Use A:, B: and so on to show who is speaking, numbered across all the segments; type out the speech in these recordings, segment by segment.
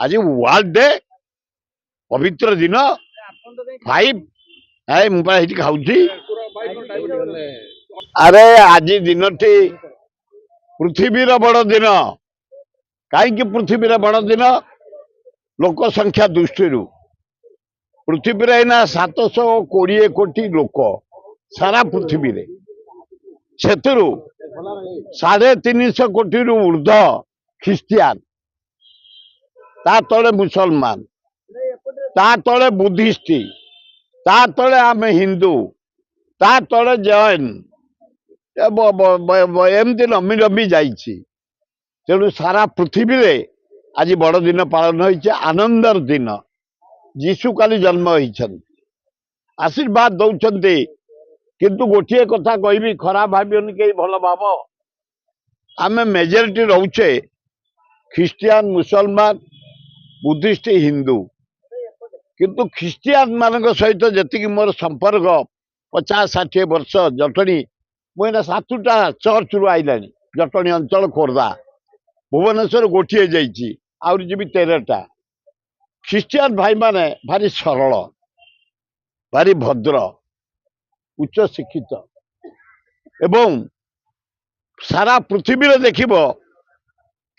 A: आज world day पवित्र दिन 5 मुझे खाऊ अरे आज दिन टी पृथ्वीर बड़ दिन कहीं पृथ्वीर बड़ दिन लोक संख्या दृष्टि पृथ्वी एना 720 कोटी लोक सारा पृथ्वी से 350 कोटी ऊर्ध ख्रिस्टियान ता तले मुसलमान ता तले बुद्धिस्ट ता तले आम हिंदू ता तले जैन एमती नमी नमी जाइए तेणु सारा पृथ्वी रे आज बड़ दिन पालन होइछे आनंदर दिन जीशु काली जन्म होइछन आशीर्वाद दौरान किंतु गोटे कथा कहबी खराब भावियोनी कहीं भल भाव आम मेजोरिटी रोचे ख्रिस्टियान मुसलमान बुद्धिस्ट हिंदू किंतु ख्रिस्टियान मान सहित जी मोर संपर्क 50-60 वर्ष जटणी मुझे 7टा चर्च रु आईला जटणी अंचल खोर्धा भुवनेश्वर गोटे जाऊँ 13टा ख्रिस्टियान भाई माने भारी सरल भारी भद्र उच्च शिक्षित एवं सारा पृथ्वी देखिब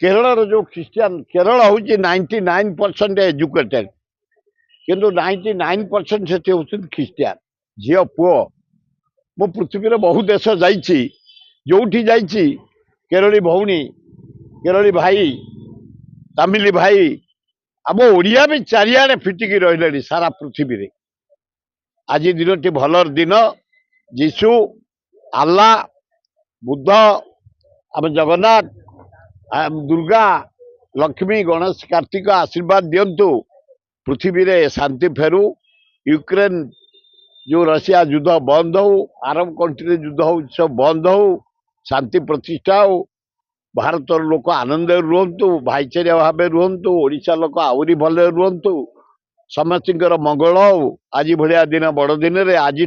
A: केरल जो ख्रिस्टियान केरल हूँ 99% एजुकेटेड किंतु 99% से ख्रिस्टियान झील पुओ मु पृथ्वी बहु देश जाइए जोठी जाइए केरली भौणी केरली भाई तमिल भाई आम ओडिया भी चारिआडे फिटिकी रही सारा पृथ्वी रे आज दिन टी भलर दिन जीशु आल्ला बुद्ध आम जगन्नाथ दुर्गा लक्ष्मी गणेश कार्तिक आशीर्वाद दिंतु पृथ्वी रे शांति फेरू यूक्रेन जो रशिया युद्ध बंद हो आरब कंट्री युद्ध हो सब बंद हो शांति प्रतिष्ठा हो भारत लोक आनंद रुहतु भाईचारा भाव रुहतु ओडिशा लोक आहरी भल रुहतु समस्त मंगल हो आज भाया दिन बड़ दिन रे आज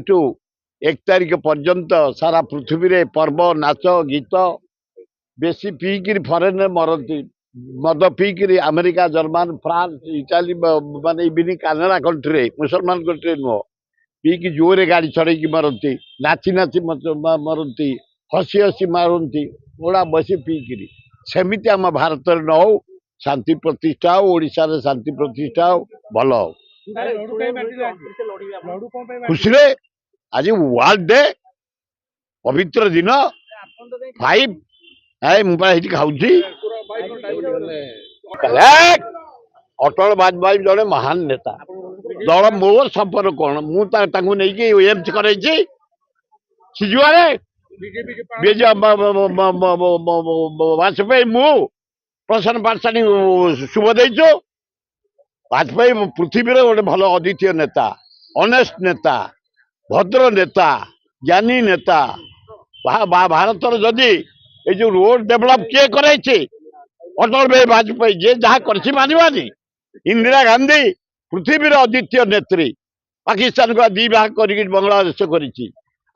A: 1 तारीख पर्यंत सारा पृथ्वी रे पर्व नाच गीत बेसी पीकि फरेन मरती मद पीकि अमेरिका जर्मन फ्रांस इटाली मान इवन कानाडा कंट्री मुसलमान कंट्री नुह पीकि जोरे गाड़ी चढ़ी मरती नाची नाची मरती हसी हसी मारती ओड़ा बसी पीकि सेमती आम भारत न हो शांति प्रतिष्ठा हो ओडिशा रे शांति प्रतिष्ठा हो भल हो खुशी रे आज वर्ल्ड डे पवित्र दिन 5 मुझे खाऊ अटल वाजपेयी जड़े महान नेता दल मोर संपर्क कौन मुझे एम्स कर वाजपेयी मु प्रसन्न पाठशाणी शुभ देचु वाजपेयी पृथ्वी गोटे भल अद्वितीय नेता ऑनेस्ट नेता भद्र नेता ज्ञानी नेता भारत जदि ये जो रोड डेवलप किए करे अटल बिहारी वाजपेयी जे जहाँ कर मानवानी इंदिरा गांधी पृथ्वी अद्वितीय नेत्री पाकिस्तान को 2 भाग कर बांग्लादेश कर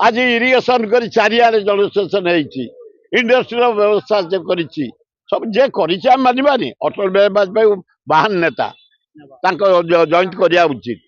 A: आज इरिगेशन कर चारिआडे जलसेचन इंडस्ट्री व्यवस्था से कर सब जे कर मानवानी अटल बिहारी वाजपेयी महान नेता जयंती करिया उचित।